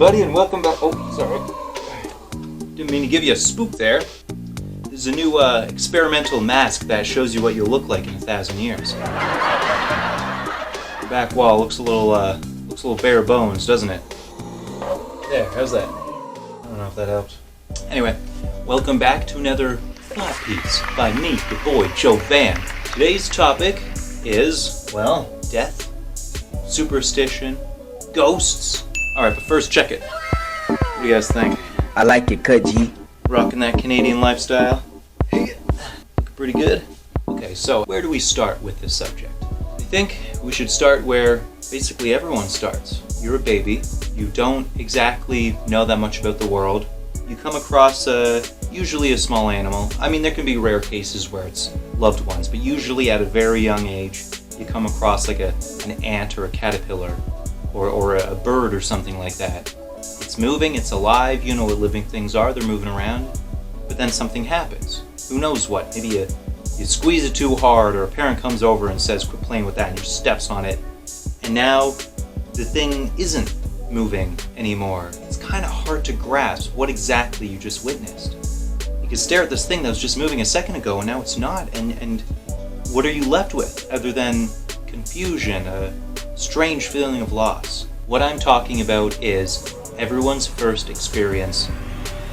everybody, and welcome back. Oh, sorry. Didn't mean to give you a spook there. This is a new experimental mask that shows you what you'll look like in 1,000 years. Your back wall looks a little bare bones, doesn't it? There, how's that? I don't know if that helps. Anyway, welcome back to another thought piece by me, your boy, Joe Van. Today's topic is, well, death, superstition, ghosts. Alright, but first check it. What do you guys think? I like it, Kudgy. Rocking that Canadian lifestyle? Looking pretty good? Okay, so where do we start with this subject? I think we should start where basically everyone starts. You're a baby, you don't exactly know that much about the world. You come across usually a small animal. I mean, there can be rare cases where it's loved ones, but usually at a very young age, you come across like an ant or a caterpillar or a bird or something like that. It's moving, it's alive, you know what living things are, they're moving around, but then something happens. Who knows what? Maybe you squeeze it too hard, or a parent comes over and says, quit playing with that, and you steps on it, and now the thing isn't moving anymore. It's kind of hard to grasp what exactly you just witnessed. You can stare at this thing that was just moving a second ago, and now it's not, and what are you left with other than confusion, a strange feeling of loss? What I'm talking about is everyone's first experience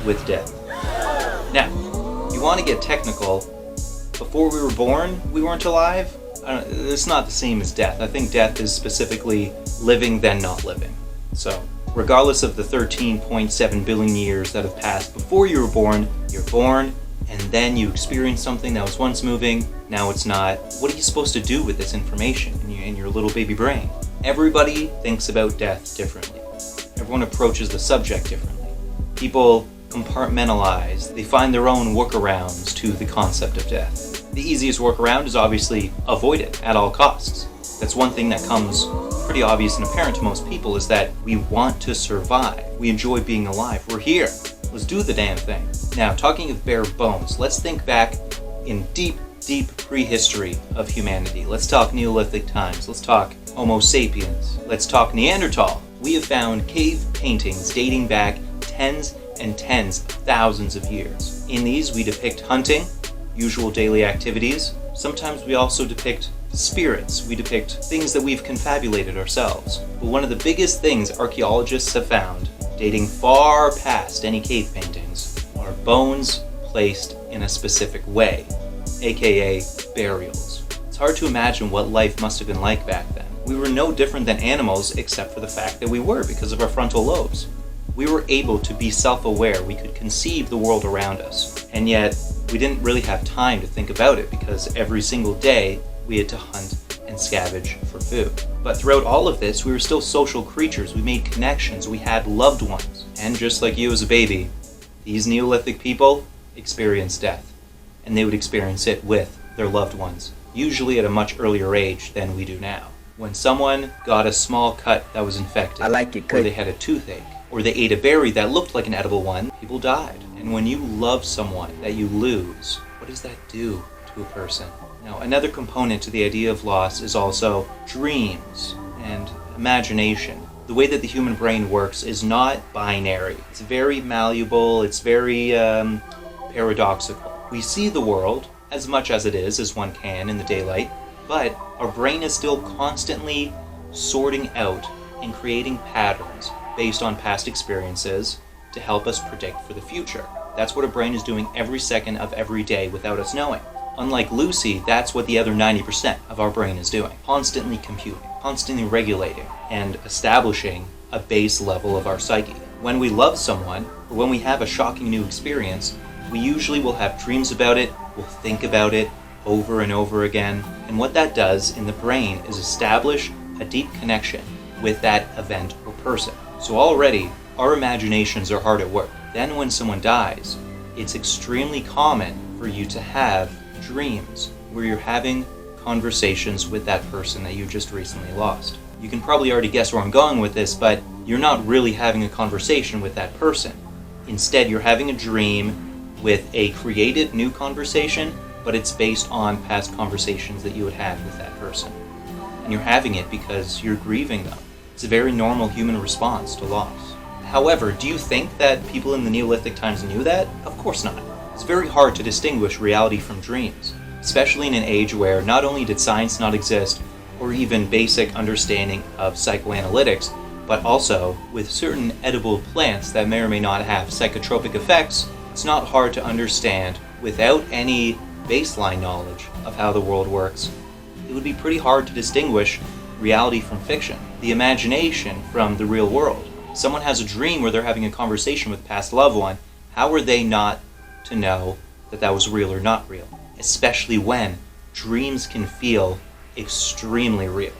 with death. Now, you want to get technical, before we were born, we weren't alive? It's not the same as death. I think death is specifically living then not living. So, regardless of the 13.7 billion years that have passed before you were born, you're born, and then you experience something that was once moving, now it's not. What are you supposed to do with this information in your little baby brain? Everybody thinks about death differently. Everyone approaches the subject differently. People compartmentalize. They find their own workarounds to the concept of death. The easiest workaround is obviously avoid it at all costs. That's one thing that comes pretty obvious and apparent to most people, is that we want to survive. We enjoy being alive. We're here. Let's do the damn thing. Now, talking of bare bones, let's think back in deep prehistory of humanity. Let's talk Neolithic times. Let's talk Homo sapiens. Let's talk Neanderthal. We have found cave paintings dating back tens and tens of thousands of years. In these, we depict hunting, usual daily activities. Sometimes we also depict spirits. We depict things that we've confabulated ourselves. But one of the biggest things archaeologists have found, dating far past any cave paintings, are bones placed in a specific way, aka burials. It's hard to imagine what life must have been like back then. We were no different than animals, except for the fact that we were, because of our frontal lobes. We were able to be self-aware. We could conceive the world around us. And yet, we didn't really have time to think about it, because every single day we had to hunt and scavenge for food. But throughout all of this, we were still social creatures. We made connections. We had loved ones. And just like you as a baby, these Neolithic people experienced death. And they would experience it with their loved ones, usually at a much earlier age than we do now. When someone got a small cut that was infected, I like it, or they had a toothache, or they ate a berry that looked like an edible one, people died. And when you love someone that you lose, what does that do to a person? Now, another component to the idea of loss is also dreams and imagination. The way that the human brain works is not binary. It's very malleable, it's very paradoxical. We see the world as much as it is as one can in the daylight, but our brain is still constantly sorting out and creating patterns based on past experiences to help us predict for the future. That's what our brain is doing every second of every day without us knowing. Unlike Lucy, that's what the other 90% of our brain is doing. Constantly computing, constantly regulating, and establishing a base level of our psyche. When we love someone, or when we have a shocking new experience, we usually will have dreams about it, we'll think about it over and over again, and what that does in the brain is establish a deep connection with that event or person. So already, our imaginations are hard at work. Then when someone dies, it's extremely common for you to have dreams where you're having conversations with that person that you just recently lost. You can probably already guess where I'm going with this, but you're not really having a conversation with that person. Instead, you're having a dream with a created new conversation, but it's based on past conversations that you had had with that person. And you're having it because you're grieving them. It's a very normal human response to loss. However, do you think that people in the Neolithic times knew that? Of course not. It's very hard to distinguish reality from dreams, especially in an age where not only did science not exist, or even basic understanding of psychoanalytics, but also with certain edible plants that may or may not have psychotropic effects, it's not hard to understand without any baseline knowledge of how the world works. It would be pretty hard to distinguish reality from fiction, the imagination from the real world. Someone has a dream where they're having a conversation with a past loved one. How are they not to know that that was real or not real? Especially when dreams can feel extremely real.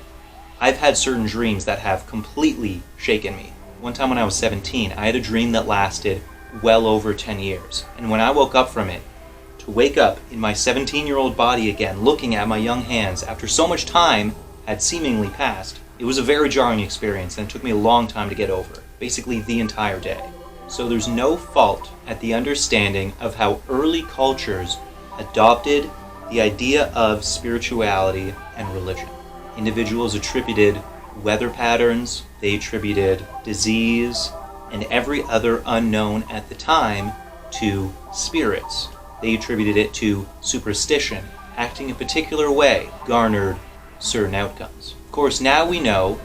I've had certain dreams that have completely shaken me. One time when I was 17, I had a dream that lasted well over 10 years. And when I woke up from it, to wake up in my 17-year-old body again, looking at my young hands after so much time had seemingly passed, it was a very jarring experience, and it took me a long time to get over, basically the entire day. So there's no fault at the understanding of how early cultures adopted the idea of spirituality and religion. Individuals attributed weather patterns, they attributed disease, and every other unknown at the time to spirits. They attributed it to superstition. Acting a particular way garnered certain outcomes. Of course, now we know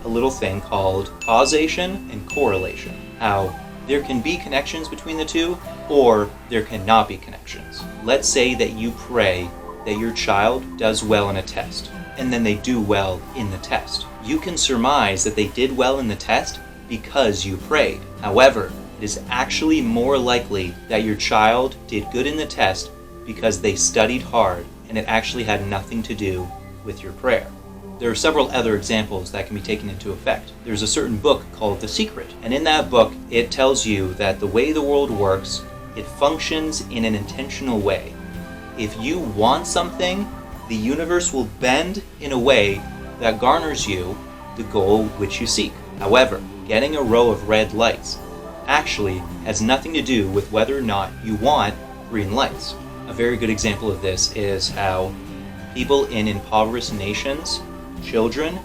a little thing called causation and correlation, how there can be connections between the two, or there cannot be connections. Let's say that you pray that your child does well in a test, and then they do well in the test. You can surmise that they did well in the test because you prayed. However, it is actually more likely that your child did good in the test because they studied hard, and it actually had nothing to do with your prayer. There are several other examples that can be taken into effect. There's a certain book called The Secret, and in that book it tells you that the way the world works, it functions in an intentional way. If you want something, the universe will bend in a way that garners you the goal which you seek. However, getting a row of red lights actually has nothing to do with whether or not you want green lights. A very good example of this is how people in impoverished nations, children,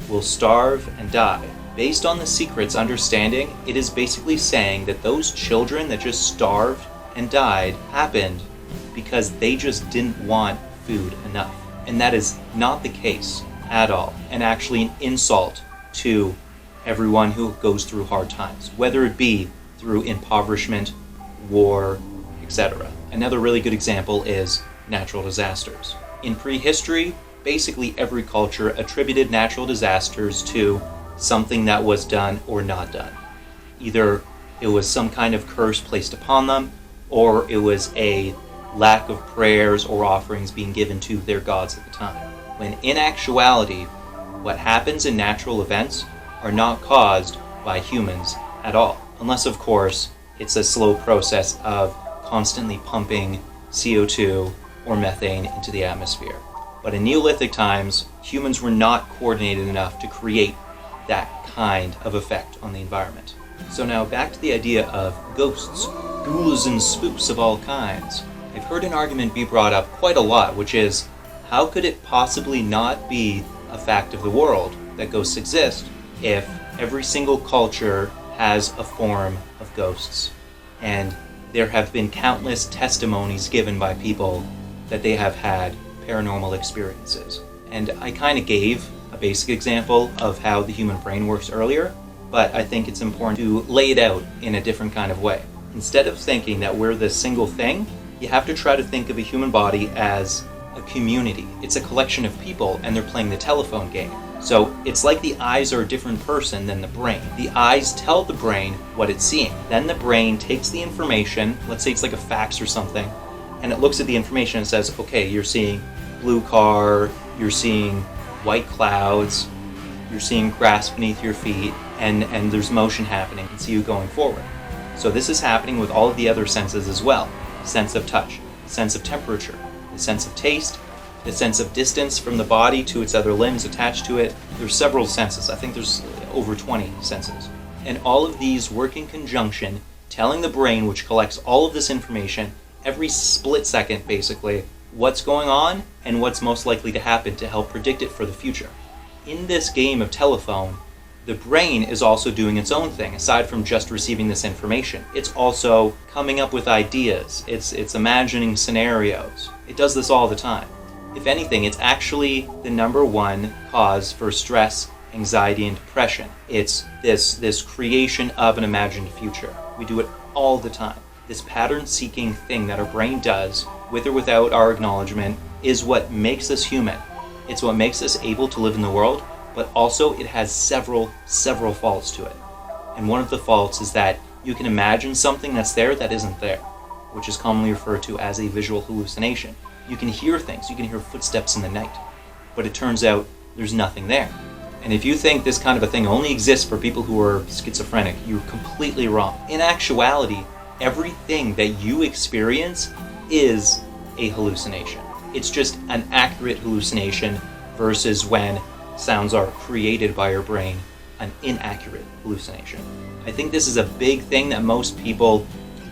will starve and die. Based on The Secret's understanding, it is basically saying that those children that just starved and died happened because they just didn't want food enough. And that is not the case at all, and actually an insult to everyone who goes through hard times, whether it be through impoverishment, war, etc. Another really good example is natural disasters. In prehistory, basically every culture attributed natural disasters to something that was done or not done. Either it was some kind of curse placed upon them, or it was a lack of prayers or offerings being given to their gods at the time. When in actuality, what happens in natural events are not caused by humans at all. Unless, of course, it's a slow process of constantly pumping CO2 or methane into the atmosphere. But in Neolithic times, humans were not coordinated enough to create that kind of effect on the environment. So now back to the idea of ghosts, ghouls and spooks of all kinds. I've heard an argument be brought up quite a lot, which is, how could it possibly not be a fact of the world that ghosts exist if every single culture has a form of ghosts? And there have been countless testimonies given by people that they have had paranormal experiences. And I kind of gave a basic example of how the human brain works earlier, but I think it's important to lay it out in a different kind of way. Instead of thinking that we're this single thing, you have to try to think of a human body as a community. It's a collection of people, and they're playing the telephone game. So it's like the eyes are a different person than the brain. The eyes tell the brain what it's seeing. Then the brain takes the information, let's say it's like a fax or something, and it looks at the information and says, okay, you're seeing blue car, you're seeing white clouds, you're seeing grass beneath your feet, and there's motion happening, and see you going forward. So this is happening with all of the other senses as well. Sense of touch, sense of temperature, the sense of taste, the sense of distance from the body to its other limbs attached to it. There's several senses. I think there's over 20 senses. And all of these work in conjunction, telling the brain, which collects all of this information, every split second basically, what's going on and what's most likely to happen to help predict it for the future. In this game of telephone, The brain is also doing its own thing, aside from just receiving this information. It's also coming up with ideas. It's imagining scenarios. It does this all the time. If anything, it's actually the number one cause for stress, anxiety, and depression. It's this creation of an imagined future. We do it all the time. This pattern-seeking thing that our brain does, with or without our acknowledgement, is what makes us human. It's what makes us able to live in the world, but also it has several faults to it. And one of the faults is that you can imagine something that's there that isn't there, which is commonly referred to as a visual hallucination. You can hear things, you can hear footsteps in the night, but it turns out there's nothing there. And if you think this kind of a thing only exists for people who are schizophrenic, you're completely wrong. In actuality, everything that you experience is a hallucination. It's just an accurate hallucination versus when sounds are created by your brain, an inaccurate hallucination. I think this is a big thing that most people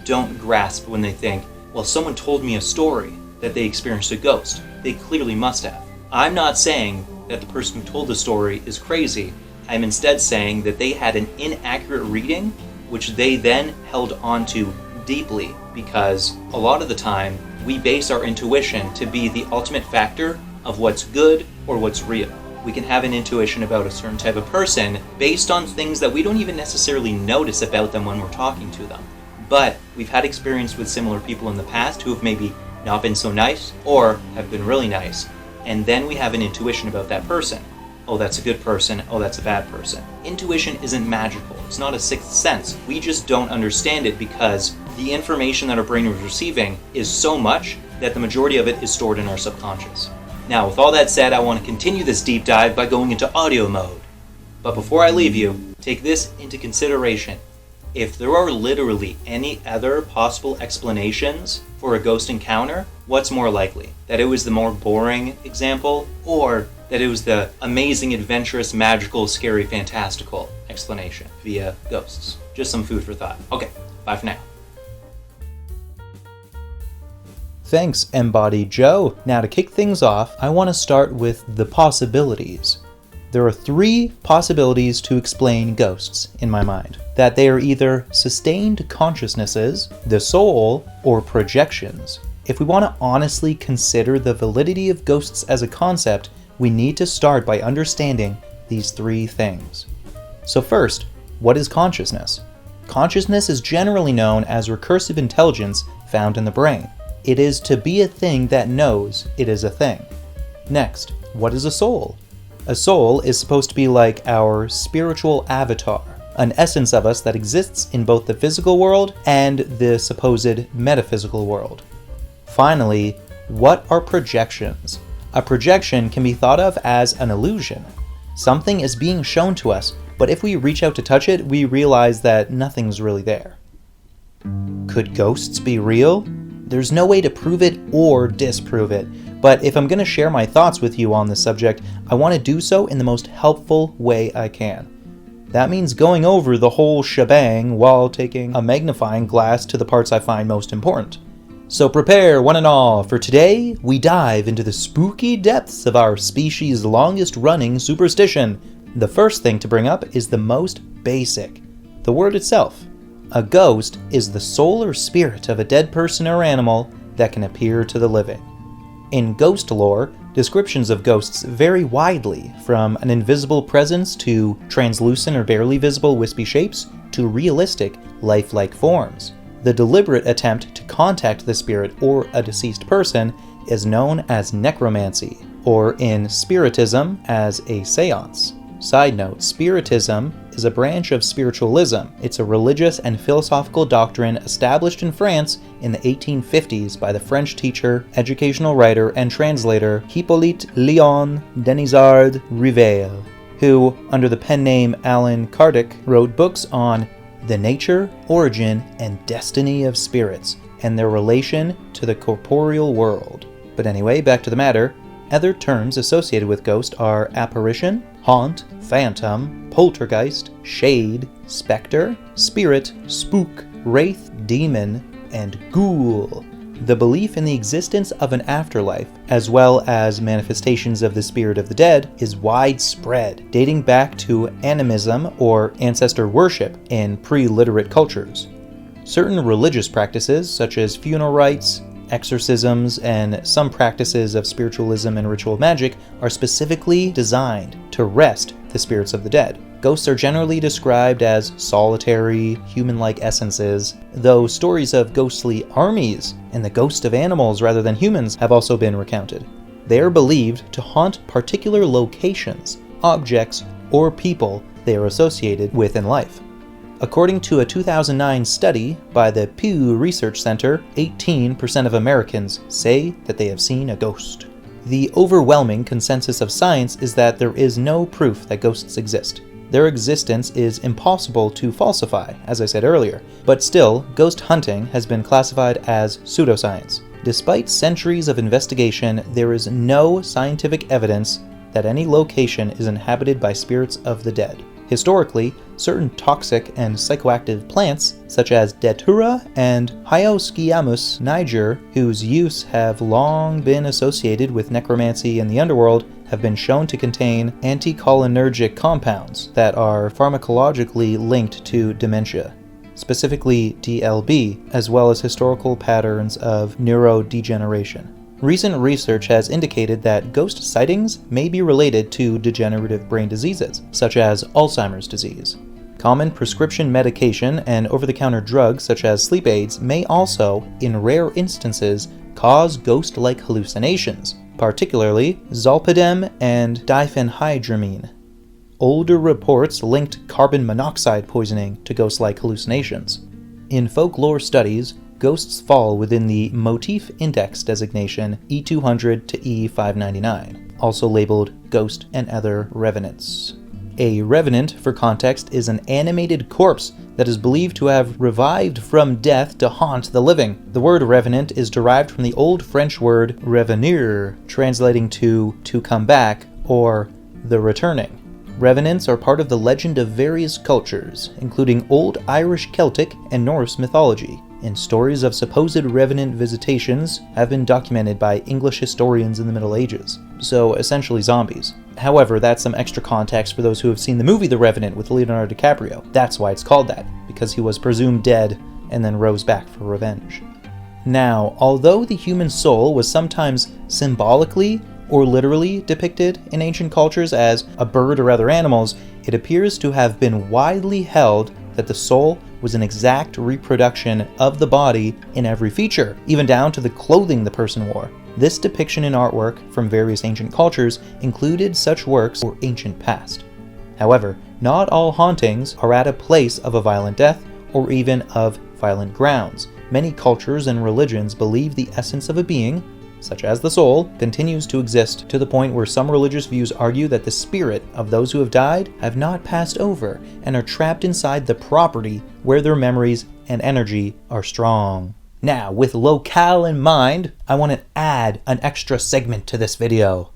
don't grasp when they think, well, someone told me a story that they experienced a ghost. They clearly must have. I'm not saying that the person who told the story is crazy. I'm instead saying that they had an inaccurate reading, which they then held onto deeply, because a lot of the time we base our intuition to be the ultimate factor of what's good or what's real. We can have an intuition about a certain type of person based on things that we don't even necessarily notice about them when we're talking to them. But we've had experience with similar people in the past who have maybe not been so nice or have been really nice. And then we have an intuition about that person. Oh, that's a good person. Oh, that's a bad person. Intuition isn't magical. It's not a sixth sense. We just don't understand it because the information that our brain is receiving is so much that the majority of it is stored in our subconscious. Now, with all that said, I want to continue this deep dive by going into audio mode. But before I leave you, take this into consideration. If there are literally any other possible explanations for a ghost encounter, what's more likely? That it was the more boring example, or that it was the amazing, adventurous, magical, scary, fantastical explanation via ghosts? Just some food for thought. Okay, bye for now. Thanks, Embodied Joe. Now to kick things off, I want to start with the possibilities. There are 3 possibilities to explain ghosts in my mind. That they are either sustained consciousnesses, the soul, or projections. If we want to honestly consider the validity of ghosts as a concept, we need to start by understanding these 3 things. So first, what is consciousness? Consciousness is generally known as recursive intelligence found in the brain. It is to be a thing that knows it is a thing. Next, what is a soul? A soul is supposed to be like our spiritual avatar, an essence of us that exists in both the physical world and the supposed metaphysical world. Finally, what are projections? A projection can be thought of as an illusion. Something is being shown to us, but if we reach out to touch it, we realize that nothing's really there. Could ghosts be real? There's no way to prove it or disprove it, but if I'm going to share my thoughts with you on this subject, I want to do so in the most helpful way I can. That means going over the whole shebang while taking a magnifying glass to the parts I find most important. So prepare, one and all, for today we dive into the spooky depths of our species' longest-running superstition. The first thing to bring up is the most basic, the word itself. A ghost is the soul or spirit of a dead person or animal that can appear to the living. In ghost lore, descriptions of ghosts vary widely, from an invisible presence to translucent or barely visible wispy shapes to realistic, lifelike forms. The deliberate attempt to contact the spirit or a deceased person is known as necromancy, or in Spiritism as a seance. Side note, Spiritism is a branch of spiritualism. It's a religious and philosophical doctrine established in France in the 1850s by the French teacher, educational writer, and translator Hippolyte Léon Denisard Rivel, who, under the pen name Allan Kardec, wrote books on the nature, origin, and destiny of spirits and their relation to the corporeal world. But anyway, back to the matter. Other terms associated with ghost are apparition, haunt, phantom, poltergeist, shade, specter, spirit, spook, wraith, demon, and ghoul. The belief in the existence of an afterlife, as well as manifestations of the spirit of the dead, is widespread, dating back to animism or ancestor worship in pre-literate cultures. Certain religious practices, such as funeral rites, exorcisms, and some practices of spiritualism and ritual magic, are specifically designed to rest the spirits of the dead. Ghosts are generally described as solitary, human-like essences, though stories of ghostly armies and the ghost of animals rather than humans have also been recounted. They are believed to haunt particular locations, objects, or people they are associated with in life. According to a 2009 study by the Pew Research Center, 18% of Americans say that they have seen a ghost. The overwhelming consensus of science is that there is no proof that ghosts exist. Their existence is impossible to falsify, as I said earlier, but still, ghost hunting has been classified as pseudoscience. Despite centuries of investigation, there is no scientific evidence that any location is inhabited by spirits of the dead. Historically, certain toxic and psychoactive plants, such as Datura and Hyoscyamus niger, whose use have long been associated with necromancy in the underworld, have been shown to contain anticholinergic compounds that are pharmacologically linked to dementia, specifically DLB, as well as historical patterns of neurodegeneration. Recent research has indicated that ghost sightings may be related to degenerative brain diseases, such as Alzheimer's disease. Common prescription medication and over-the-counter drugs such as sleep aids may also, in rare instances, cause ghost-like hallucinations, particularly zolpidem and diphenhydramine. Older reports linked carbon monoxide poisoning to ghost-like hallucinations. In folklore studies, ghosts fall within the Motif Index designation E200 to E599, also labeled Ghost and Other Revenants. A revenant, for context, is an animated corpse that is believed to have revived from death to haunt the living. The word revenant is derived from the Old French word revenir, translating to come back, or the returning. Revenants are part of the legend of various cultures, including Old Irish Celtic and Norse mythology, and stories of supposed revenant visitations have been documented by English historians in the Middle Ages, so essentially zombies. However, that's some extra context for those who have seen the movie The Revenant with Leonardo DiCaprio. That's why it's called that, because he was presumed dead and then rose back for revenge. Now, although the human soul was sometimes symbolically or literally depicted in ancient cultures as a bird or other animals, it appears to have been widely held that the soul was an exact reproduction of the body in every feature, even down to the clothing the person wore. This depiction in artwork from various ancient cultures included such works or ancient past. However, not all hauntings are at a place of a violent death or even of violent grounds. Many cultures and religions believe the essence of a being, such as the soul, continues to exist, to the point where some religious views argue that the spirit of those who have died have not passed over and are trapped inside the property where their memories and energy are strong. Now, with locale in mind, I want to add an extra segment to this video.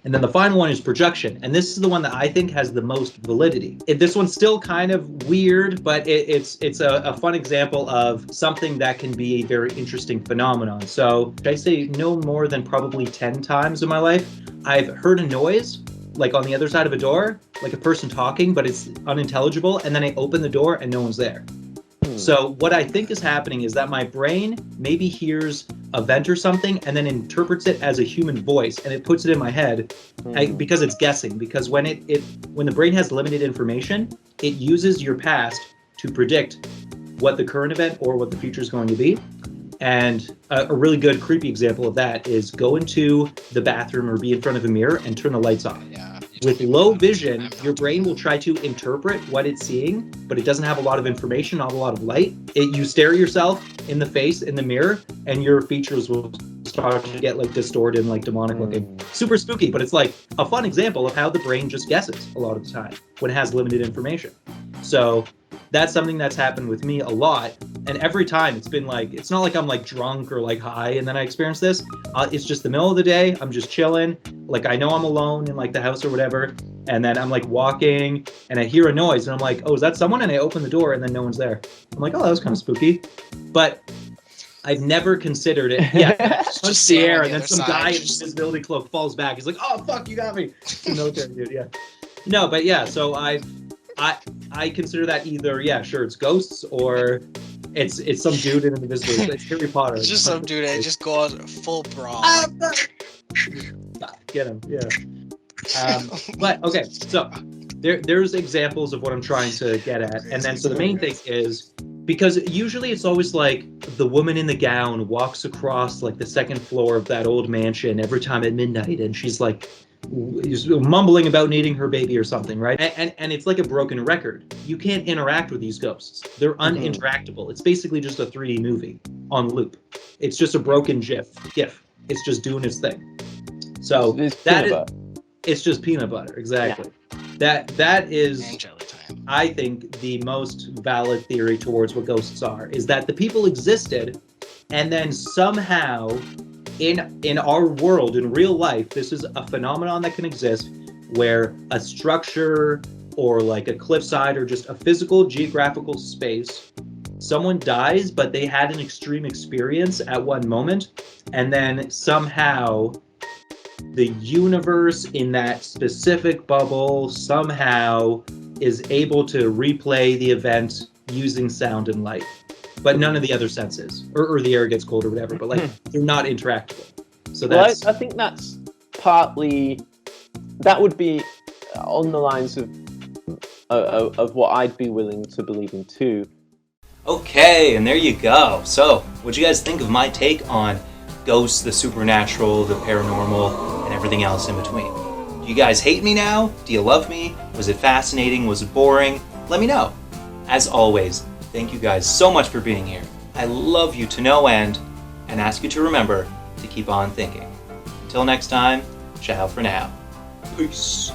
And then the final one is projection, and this is the one that I think has the most validity. This one's still kind of weird, but it's a fun example of something that can be a very interesting phenomenon. So I say no more than probably 10 times in my life, I've heard a noise, like on the other side of a door, like a person talking, but it's unintelligible, and then I open the door and no one's there. So what I think is happening is that my brain maybe hears a vent or something and then interprets it as a human voice, and it puts it in my head because it's guessing. Because when when the brain has limited information, it uses your past to predict what the current event or what the future is going to be. And a really good creepy example of that is go into the bathroom or be in front of a mirror and turn the lights off. With low vision, your brain will try to interpret what it's seeing, but it doesn't have a lot of information, not a lot of light. You stare at yourself in the face in the mirror, and your features will start to get like distorted and like demonic looking. Super spooky, but it's like a fun example of how the brain just guesses a lot of the time when it has limited information. So that's something that's happened with me a lot. And every time it's been like, it's not like I'm like drunk or like high and then I experience this. It's just the middle of the day. I'm just chilling. Like I know I'm alone in like the house or whatever. And then I'm like walking and I hear a noise and I'm like, oh, is that someone? And I open the door and then no one's there. I'm like, oh, that was kind of spooky. But I've never considered it. Yeah, Just punch the stand on air, the and then other some side, guy in just- his invisibility cloak falls back. He's like, "Oh fuck, you got me." The military dude, yeah. No, but yeah. So I consider that either sure, it's ghosts or it's some dude in an invisibility. It's Harry Potter. It's just some dude that just goes full brawl. Get him, yeah. But okay, so there's examples of what I'm trying to get at, and then so the main thing is because usually it's always like the woman in the gown walks across like the second floor of that old mansion every time at midnight, and she's like mumbling about needing her baby or something, right? And it's like a broken record. You can't interact with these ghosts. They're uninteractable. It's basically just a 3D movie on loop. It's just a broken GIF. It's just doing its thing. So it's just peanut butter, exactly. Yeah. That is, I think, the most valid theory towards what ghosts are, is that the people existed, and then somehow in our world, in real life, this is a phenomenon that can exist where a structure or like a cliffside or just a physical geographical space, someone dies, but they had an extreme experience at one moment, and then somehow the universe in that specific bubble somehow is able to replay the event using sound and light, but none of the other senses, or the air gets cold or whatever, but like they're not interactable. So that's... Well, I think that's partly, that would be on the lines of what I'd be willing to believe in too. Okay, and there you go. So, what'd you guys think of my take on ghosts, the supernatural, the paranormal, and everything else in between? Do you guys hate me now? Do you love me? Was it fascinating? Was it boring? Let me know. As always, thank you guys so much for being here. I love you to no end, and ask you to remember to keep on thinking. Until next time, ciao for now. Peace.